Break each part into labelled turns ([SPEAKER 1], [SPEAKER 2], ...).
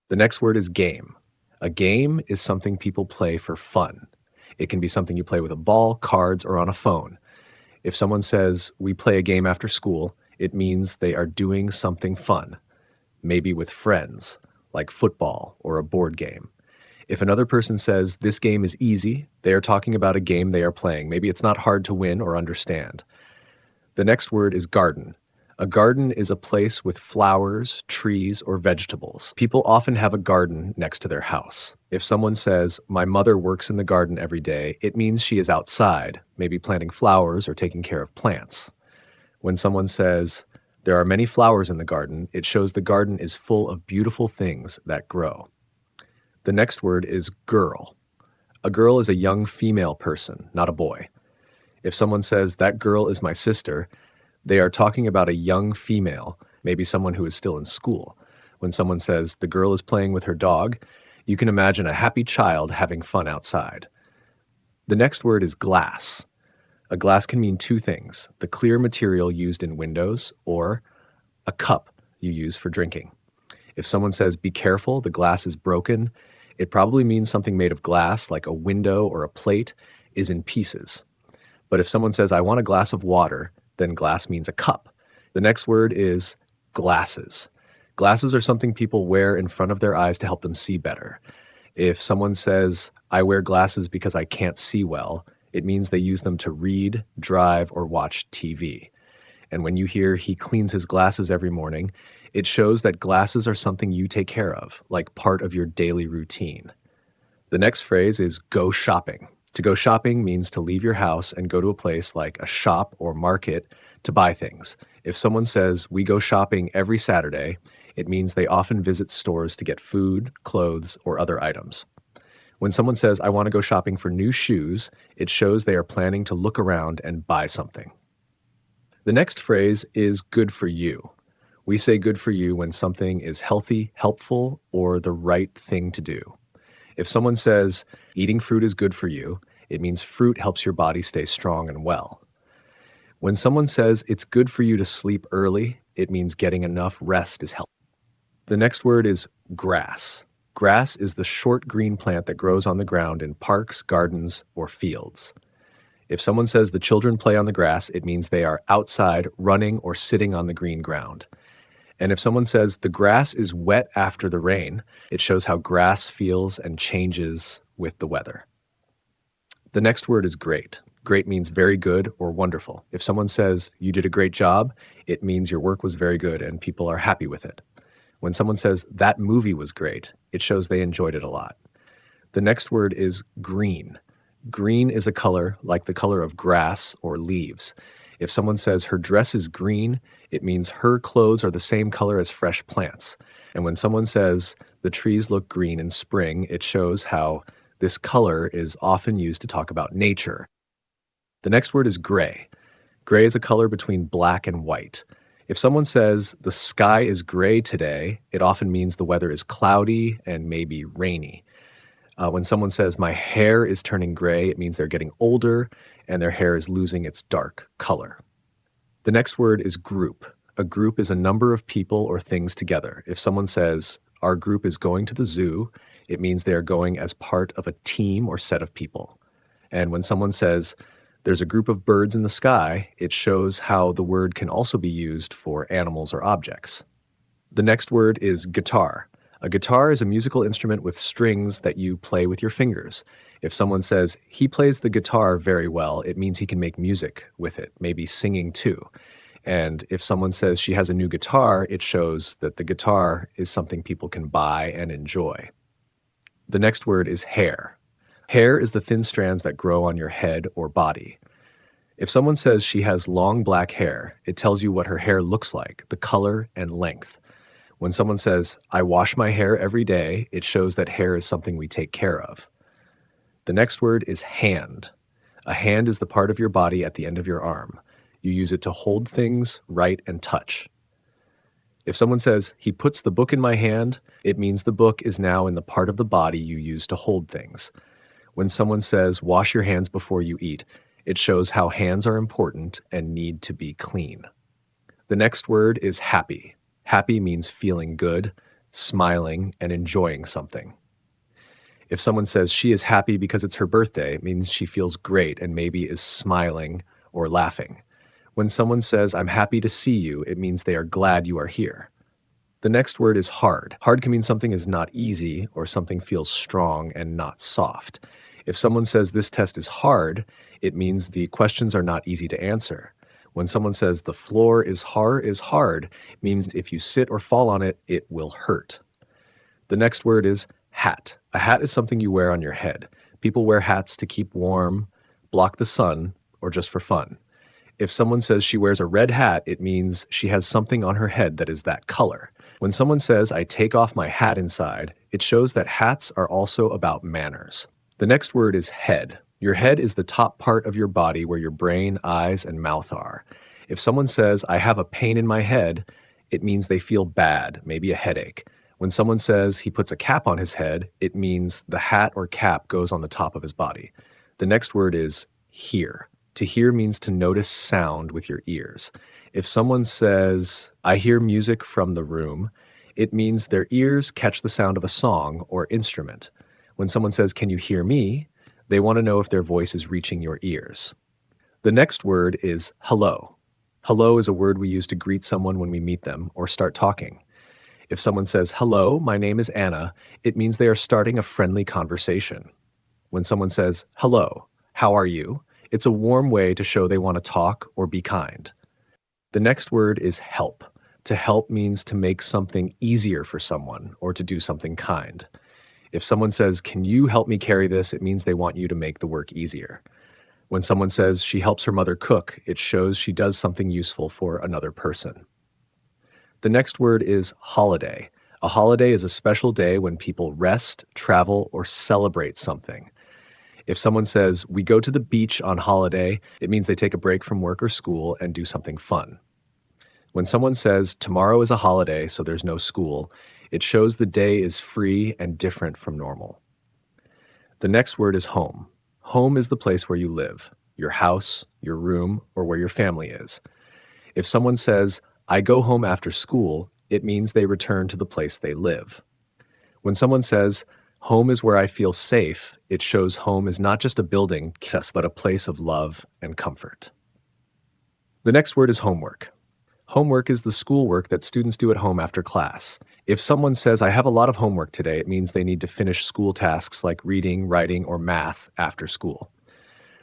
[SPEAKER 1] The next word is game. A game is something people play for fun. It can be something you play with a ball, cards, or on a phone. If someone says, "We play a game after school," it means they are doing something fun, maybe with friends, like football or a board game. If another person says, "This game is easy," they are talking about a game they are playing. Maybe it's not hard to win or understand. The next word is garden. A garden is a place with flowers, trees, or vegetables. People often have a garden next to their house. If someone says, "My mother works in the garden every day," it means she is outside, maybe planting flowers or taking care of plants. When someone says, "There are many flowers in the garden," it shows the garden is full of beautiful things that grow. The next word is girl. A girl is a young female person, not a boy. If someone says, "That girl is my sister," they are talking about a young female, maybe someone who is still in school. When someone says, "The girl is playing with her dog," you can imagine a happy child having fun outside. The next word is glass. A glass can mean two things: the clear material used in windows, or a cup you use for drinking. If someone says, "Be careful, the glass is broken," it probably means something made of glass, like a window or a plate, is in pieces. But if someone says, "I want a glass of water," then glass means a cup. The next word is glasses. Glasses are something people wear in front of their eyes to help them see better. If someone says, "I wear glasses because I can't see well," it means they use them to read, drive, or watch TV. And when you hear "he cleans his glasses every morning," it shows that glasses are something you take care of, like part of your daily routine. The next phrase is go shopping. To go shopping means to leave your house and go to a place like a shop or market to buy things. If someone says, "We go shopping every Saturday," it means they often visit stores to get food, clothes, or other items. When someone says, "I want to go shopping for new shoes," it shows they are planning to look around and buy something. The next phrase is good for you. We say good for you when something is healthy, helpful, or the right thing to do. If someone says, "Eating fruit is good for you," it means fruit helps your body stay strong and well. When someone says, "It's good for you to sleep early," it means getting enough rest is healthy. The next word is grass. Grass is the short green plant that grows on the ground in parks, gardens, or fields. If someone says the children play on the grass, it means they are outside running or sitting on the green ground. And if someone says the grass is wet after the rain, it shows how grass feels and changes with the weather. The next word is great. Great means very good or wonderful. If someone says you did a great job, it means your work was very good and people are happy with it. When someone says that movie was great, it shows they enjoyed it a lot. The next word is green. Green is a color like the color of grass or leaves. If someone says her dress is green, it means her clothes are the same color as fresh plants. And when someone says the trees look green in spring, it shows how this color is often used to talk about nature. The next word is gray. Gray is a color between black and white. If someone says the sky is gray today, it often means the weather is cloudy and maybe rainy. When someone says my hair is turning gray, it means they're getting older and their hair is losing its dark color. The next word is group. A group is a number of people or things together. If someone says our group is going to the zoo, it means they are going as part of a team or set of people. And when someone says there's a group of birds in the sky, it shows how the word can also be used for animals or objects. The next word is guitar. A guitar is a musical instrument with strings that you play with your fingers. If someone says he plays the guitar very well, it means he can make music with it, maybe singing too. And if someone says she has a new guitar, it shows that the guitar is something people can buy and enjoy. The next word is hair. Hair is the thin strands that grow on your head or body. If someone says she has long black hair, it tells you what her hair looks like, the color and length. When someone says, "I wash my hair every day," it shows that hair is something we take care of. The next word is hand. A hand is the part of your body at the end of your arm. You use it to hold things, write, and touch. If someone says, "He puts the book in my hand," it means the book is now in the part of the body you use to hold things. When someone says, "Wash your hands before you eat," it shows how hands are important and need to be clean. The next word is happy. Happy means feeling good, smiling, and enjoying something. If someone says she is happy because it's her birthday, it means she feels great and maybe is smiling or laughing. When someone says, I'm happy to see you, it means they are glad you are here. The next word is hard. Hard can mean something is not easy or something feels strong and not soft. If someone says this test is hard, it means the questions are not easy to answer. When someone says the floor is hard, it means if you sit or fall on it, it will hurt. The next word is hat. A hat is something you wear on your head. People wear hats to keep warm, block the sun, or just for fun. If someone says she wears a red hat, it means she has something on her head that is that color. When someone says, I take off my hat inside, it shows that hats are also about manners. The next word is head. Your head is the top part of your body where your brain, eyes, and mouth are. If someone says, I have a pain in my head, it means they feel bad, maybe a headache. When someone says he puts a cap on his head, it means the hat or cap goes on the top of his body. The next word is hear. To hear means to notice sound with your ears. If someone says, I hear music from the room, it means their ears catch the sound of a song or instrument. When someone says, can you hear me? They want to know if their voice is reaching your ears. The next word is hello. Hello is a word we use to greet someone when we meet them or start talking. If someone says, hello, my name is Anna, it means they are starting a friendly conversation. When someone says, hello, how are you? It's a warm way to show they want to talk or be kind. The next word is help. To help means to make something easier for someone or to do something kind. If someone says, can you help me carry this? It means they want you to make the work easier. When someone says she helps her mother cook, it shows she does something useful for another person. The next word is holiday. A holiday is a special day when people rest, travel, or celebrate something. If someone says, we go to the beach on holiday, it means they take a break from work or school and do something fun. When someone says, tomorrow is a holiday, so there's no school, it shows the day is free and different from normal. The next word is home. Home is the place where you live, your house, your room, or where your family is. If someone says, I go home after school, it means they return to the place they live. When someone says, home is where I feel safe, it shows home is not just a building, but a place of love and comfort. The next word is homework. Homework is the schoolwork that students do at home after class. If someone says, I have a lot of homework today, it means they need to finish school tasks like reading, writing, or math after school.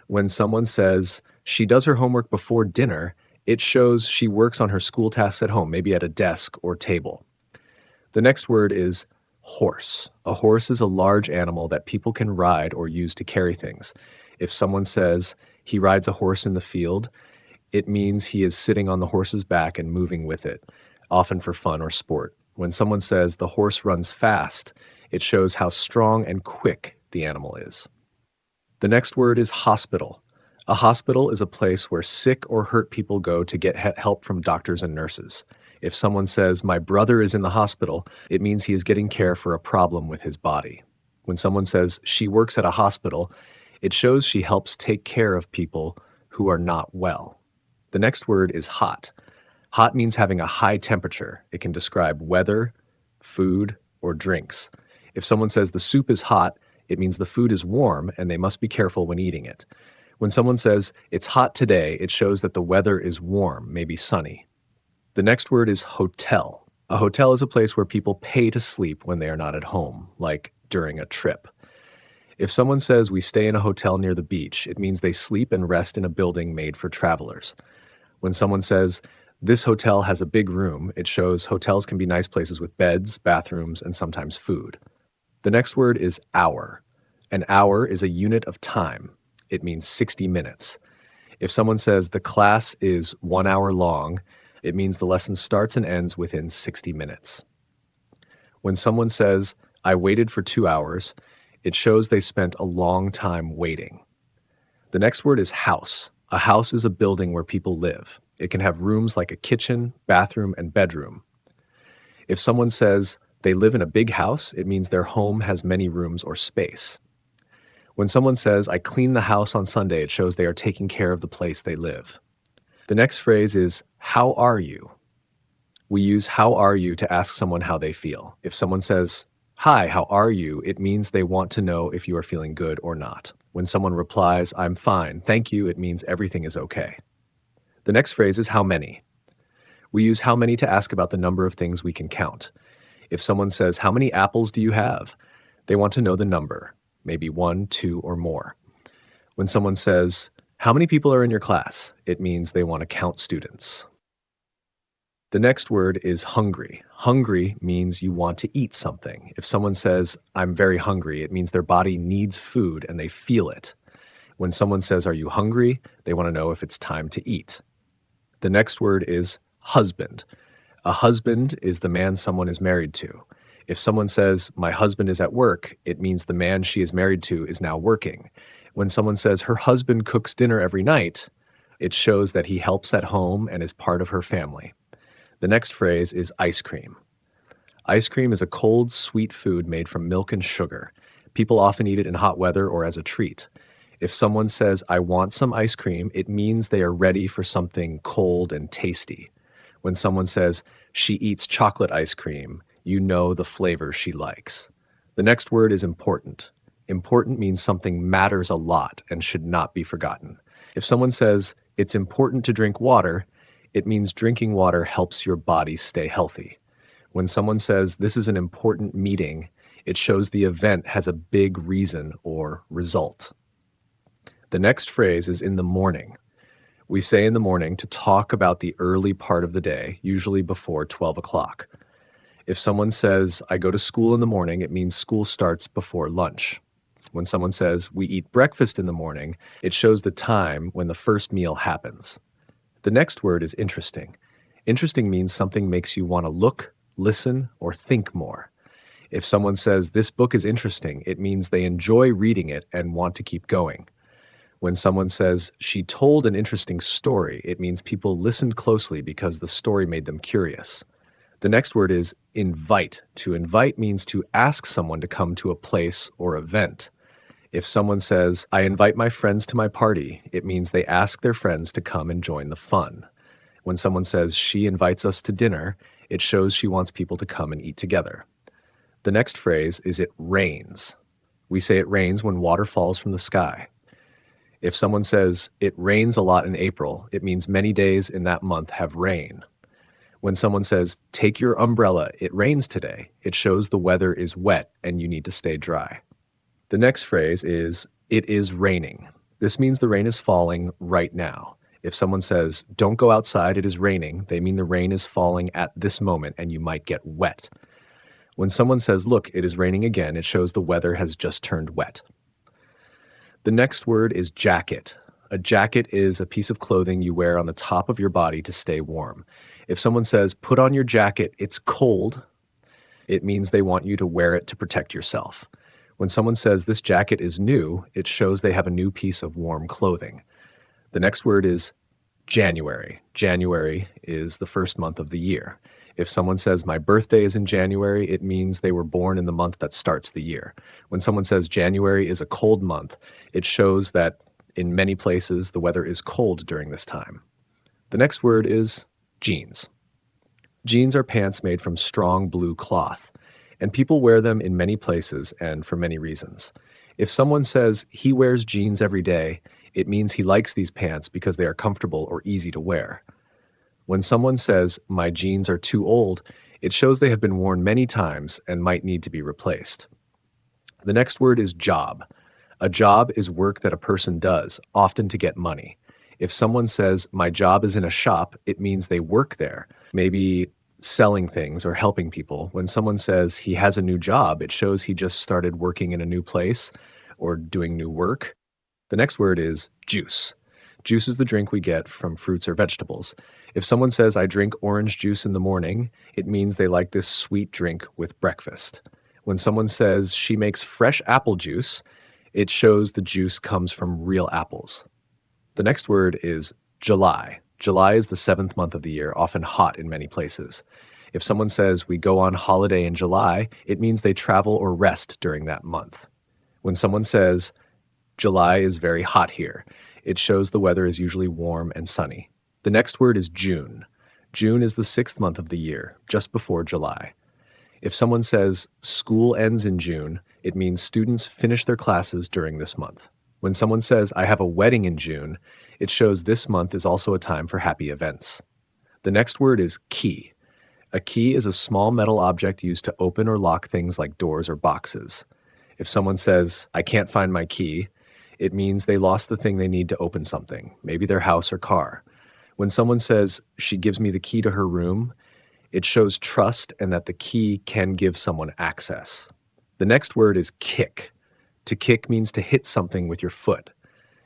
[SPEAKER 1] When someone says, she does her homework before dinner, it shows she works on her school tasks at home, maybe at a desk or table. The next word is horse. A horse is a large animal that people can ride or use to carry things. If someone says he rides a horse in the field, it means he is sitting on the horse's back and moving with it, often for fun or sport. When someone says the horse runs fast, it shows how strong and quick the animal is. The next word is hospital. A hospital is a place where sick or hurt people go to get help from doctors and nurses. If someone says, my brother is in the hospital, it means he is getting care for a problem with his body. When someone says she works at a hospital, it shows she helps take care of people who are not well. The next word is hot. Hot means having a high temperature. It can describe weather, food, or drinks. If someone says the soup is hot, it means the food is warm and they must be careful when eating it. When someone says it's hot today, it shows that the weather is warm, maybe sunny. The next word is hotel. A hotel is a place where people pay to sleep when they are not at home, like during a trip. If someone says we stay in a hotel near the beach, it means they sleep and rest in a building made for travelers. When someone says this hotel has a big room, it shows hotels can be nice places with beds, bathrooms, and sometimes food. The next word is hour. An hour is a unit of time. It means 60 minutes. If someone says the class is 1 hour long, it means the lesson starts and ends within 60 minutes. When someone says, I waited for 2 hours, it shows they spent a long time waiting. The next word is house. A house is a building where people live. It can have rooms like a kitchen, bathroom, and bedroom. If someone says they live in a big house, it means their home has many rooms or space. When someone says, I clean the house on Sunday, it shows they are taking care of the place they live. The next phrase is, how are you? We use how are you to ask someone how they feel. If someone says, hi, how are you? It means they want to know if you are feeling good or not. When someone replies, I'm fine, thank you, it means everything is okay. The next phrase is how many. We use how many to ask about the number of things we can count. If someone says, how many apples do you have? They want to know the number, maybe 1, 2, or more. When someone says, how many people are in your class? It means they want to count students. The next word is hungry. Hungry means you want to eat something. If someone says, I'm very hungry, it means their body needs food and they feel it. When someone says, are you hungry? They want to know if it's time to eat. The next word is husband. A husband is the man someone is married to. If someone says, my husband is at work, it means the man she is married to is now working. When someone says her husband cooks dinner every night, it shows that he helps at home and is part of her family. The next phrase is ice cream. Ice cream is a cold, sweet food made from milk and sugar. People often eat it in hot weather or as a treat. If someone says, I want some ice cream, it means they are ready for something cold and tasty. When someone says, she eats chocolate ice cream, you know the flavor she likes. The next word is important. Important means something matters a lot and should not be forgotten. If someone says, it's important to drink water, it means drinking water helps your body stay healthy. When someone says, this is an important meeting, it shows the event has a big reason or result. The next phrase is in the morning. We say in the morning to talk about the early part of the day, usually before 12 o'clock. If someone says, I go to school in the morning, it means school starts before lunch. When someone says, we eat breakfast in the morning, it shows the time when the first meal happens. The next word is interesting. Interesting means something makes you want to look, listen, or think more. If someone says, this book is interesting, it means they enjoy reading it and want to keep going. When someone says, she told an interesting story, it means people listened closely because the story made them curious. The next word is invite. To invite means to ask someone to come to a place or event. If someone says, I invite my friends to my party, it means they ask their friends to come and join the fun. When someone says, she invites us to dinner, it shows she wants people to come and eat together. The next phrase is it rains. We say it rains when water falls from the sky. If someone says, it rains a lot in April, it means many days in that month have rain. When someone says, take your umbrella, it rains today, it shows the weather is wet and you need to stay dry. The next phrase is, it is raining. This means the rain is falling right now. If someone says, don't go outside, it is raining, they mean the rain is falling at this moment and you might get wet. When someone says, look, it is raining again, it shows the weather has just turned wet. The next word is jacket. A jacket is a piece of clothing you wear on the top of your body to stay warm. If someone says, put on your jacket, it's cold, it means they want you to wear it to protect yourself. When someone says this jacket is new, it shows they have a new piece of warm clothing. The next word is January. January is the first month of the year. If someone says my birthday is in January, it means they were born in the month that starts the year. When someone says January is a cold month, it shows that in many places the weather is cold during this time. The next word is jeans. Jeans are pants made from strong blue cloth, and people wear them in many places and for many reasons. If someone says he wears jeans every day, it means he likes these pants because they are comfortable or easy to wear. When someone says, my jeans are too old, it shows they have been worn many times and might need to be replaced. The next word is job. A job is work that a person does, often to get money. If someone says, my job is in a shop, it means they work there, maybe selling things or helping people. When someone says he has a new job, it shows he just started working in a new place or doing new work. The next word is juice. Juice is the drink we get from fruits or vegetables. If someone says, I drink orange juice in the morning, it means they like this sweet drink with breakfast. When someone says she makes fresh apple juice, it shows the juice comes from real apples. The next word is July. July is the 7th month of the year, often hot in many places. If someone says we go on holiday in July, it means they travel or rest during that month. When someone says July is very hot here, it shows the weather is usually warm and sunny. The next word is June. June is the sixth month of the year, just before July. If someone says school ends in June, it means students finish their classes during this month. When someone says I have a wedding in June, it shows this month is also a time for happy events. The next word is key. A key is a small metal object used to open or lock things like doors or boxes. If someone says, I can't find my key, it means they lost the thing they need to open something, maybe their house or car. When someone says, she gives me the key to her room, it shows trust and that the key can give someone access. The next word is kick. To kick means to hit something with your foot.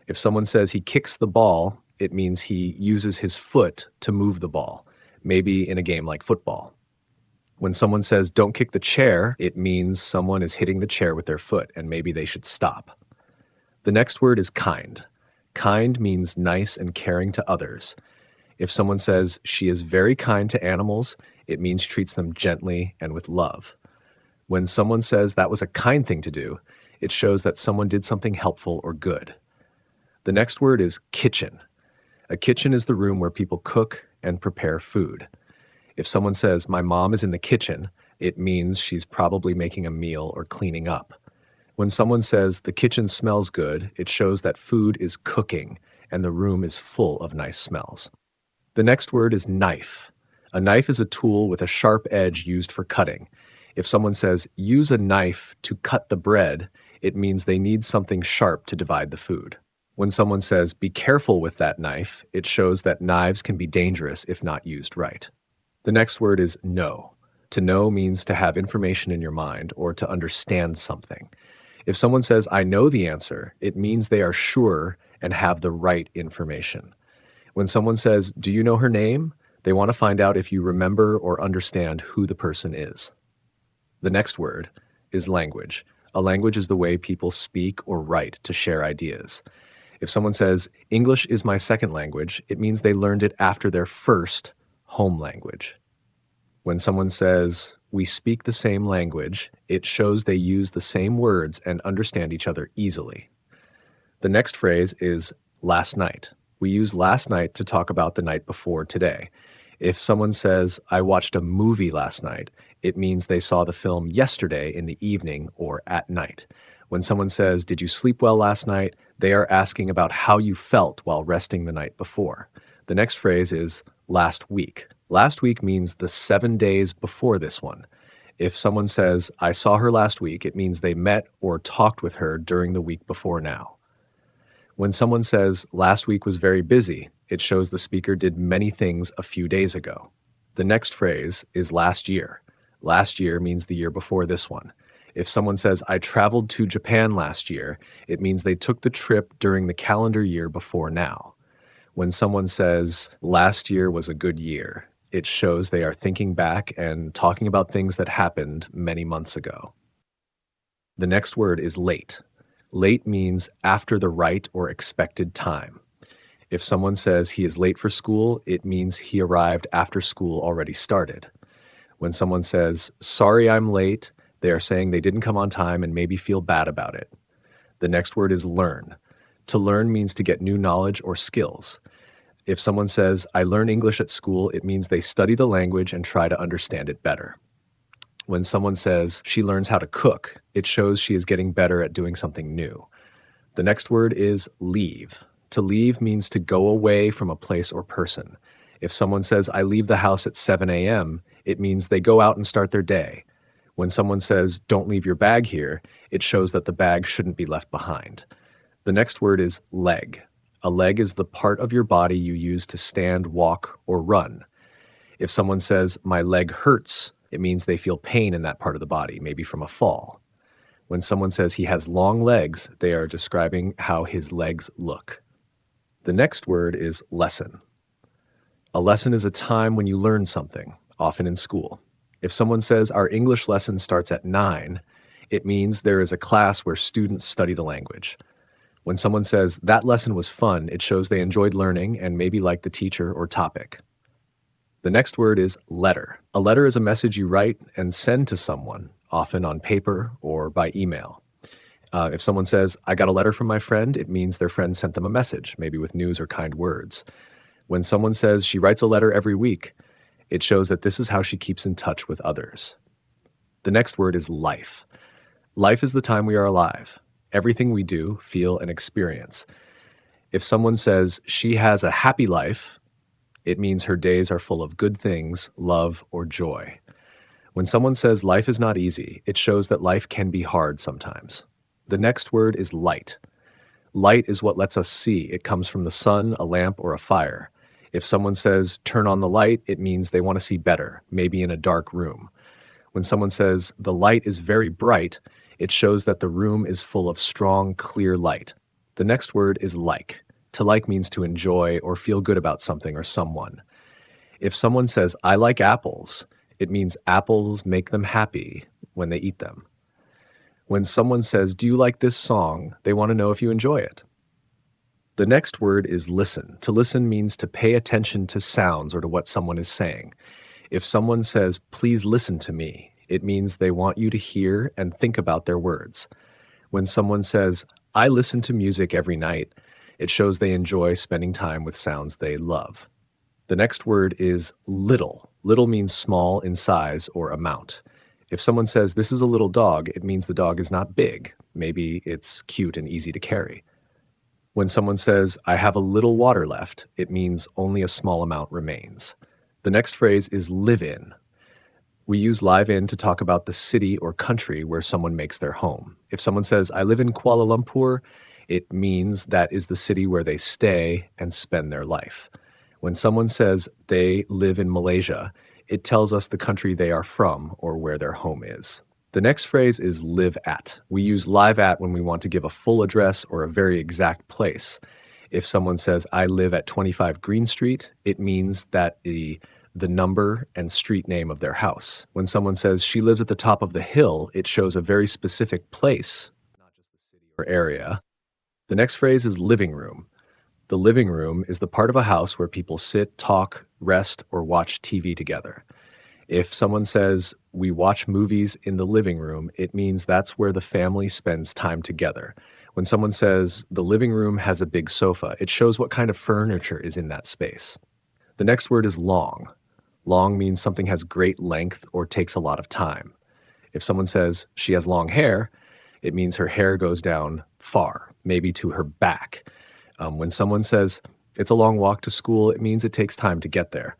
[SPEAKER 1] If someone says he kicks the ball, it means he uses his foot to move the ball, maybe in a game like football. When someone says don't kick the chair, it means someone is hitting the chair with their foot and maybe they should stop. The next word is kind. Kind means nice and caring to others. If someone says she is very kind to animals, it means she treats them gently and with love. When someone says that was a kind thing to do, it shows that someone did something helpful or good. The next word is kitchen. A kitchen is the room where people cook and prepare food. If someone says, my mom is in the kitchen, it means she's probably making a meal or cleaning up. When someone says, the kitchen smells good, it shows that food is cooking and the room is full of nice smells. The next word is knife. A knife is a tool with a sharp edge used for cutting. If someone says, use a knife to cut the bread, it means they need something sharp to divide the food. When someone says, be careful with that knife, it shows that knives can be dangerous if not used right. The next word is know. To know means to have information in your mind or to understand something. If someone says, I know the answer, it means they are sure and have the right information. When someone says, do you know her name? They want to find out if you remember or understand who the person is. The next word is language. A language is the way people speak or write to share ideas. If someone says, English is my second language, it means they learned it after their first home language. When someone says, we speak the same language, it shows they use the same words and understand each other easily. The next phrase is last night. We use last night to talk about the night before today. If someone says, I watched a movie last night, it means they saw the film yesterday in the evening or at night. When someone says, did you sleep well last night? They are asking about how you felt while resting the night before. The next phrase is last week. Last week means the 7 days before this one. If someone says, I saw her last week, it means they met or talked with her during the week before now. When someone says, last week was very busy, it shows the speaker did many things a few days ago. The next phrase is last year. Last year means the year before this one. If someone says, I traveled to Japan last year, it means they took the trip during the calendar year before now. When someone says, last year was a good year, it shows they are thinking back and talking about things that happened many months ago. The next word is late. Late means after the right or expected time. If someone says he is late for school, it means he arrived after school already started. When someone says, sorry I'm late, they are saying they didn't come on time and maybe feel bad about it. The next word is learn. To learn means to get new knowledge or skills. If someone says, I learn English at school, it means they study the language and try to understand it better. When someone says she learns how to cook, it shows she is getting better at doing something new. The next word is leave. To leave means to go away from a place or person. If someone says, I leave the house at 7 a.m., it means they go out and start their day. When someone says, don't leave your bag here, it shows that the bag shouldn't be left behind. The next word is leg. A leg is the part of your body you use to stand, walk, or run. If someone says, my leg hurts, it means they feel pain in that part of the body, maybe from a fall. When someone says he has long legs, they are describing how his legs look. The next word is lesson. A lesson is a time when you learn something, often in school. If someone says our English lesson starts at 9, it means there is a class where students study the language. When someone says that lesson was fun, it shows they enjoyed learning and maybe liked the teacher or topic. The next word is letter. A letter is a message you write and send to someone, often on paper or by email. If someone says, I got a letter from my friend, it means their friend sent them a message, maybe with news or kind words. When someone says she writes a letter every week, It shows that this is how she keeps in touch with others. The next word is life. Life is the time we are alive, everything we do, feel, and experience. If someone says she has a happy life, it means her days are full of good things, love, or joy. When someone says life is not easy, it shows that life can be hard sometimes. The next word is light. Light is what lets us see. It comes from the sun, a lamp, or a fire. If someone says turn on the light, it means they want to see better, maybe in a dark room. When someone says the light is very bright, it shows that the room is full of strong, clear light. The next word is like. To like means to enjoy or feel good about something or someone. If someone says, I like apples, it means apples make them happy when they eat them. When someone says, do you like this song? They want to know if you enjoy it. The next word is listen. To listen means to pay attention to sounds or to what someone is saying. If someone says, please listen to me, it means they want you to hear and think about their words. When someone says, I listen to music every night, it shows they enjoy spending time with sounds they love. The next word is little. Little means small in size or amount. If someone says, this is a little dog, it means the dog is not big. Maybe it's cute and easy to carry. When someone says, I have a little water left, it means only a small amount remains. The next phrase is live in. We use live in to talk about the city or country where someone makes their home. If someone says, I live in Kuala Lumpur, it means that is the city where they stay and spend their life. When someone says they live in Malaysia, it tells us the country they are from or where their home is. The next phrase is live at. We use live at when we want to give a full address or a very exact place. If someone says, I live at 25 Green Street, it means that the number and street name of their house. When someone says she lives at the top of the hill, it shows a very specific place, not just the city or area. The next phrase is living room. The living room is the part of a house where people sit, talk, rest, or watch TV together. If someone says, we watch movies in the living room, it means that's where the family spends time together. When someone says, the living room has a big sofa, it shows what kind of furniture is in that space. The next word is long. Long means something has great length or takes a lot of time. If someone says, she has long hair, it means her hair goes down far, maybe to her back. When someone says, it's a long walk to school, it means it takes time to get there.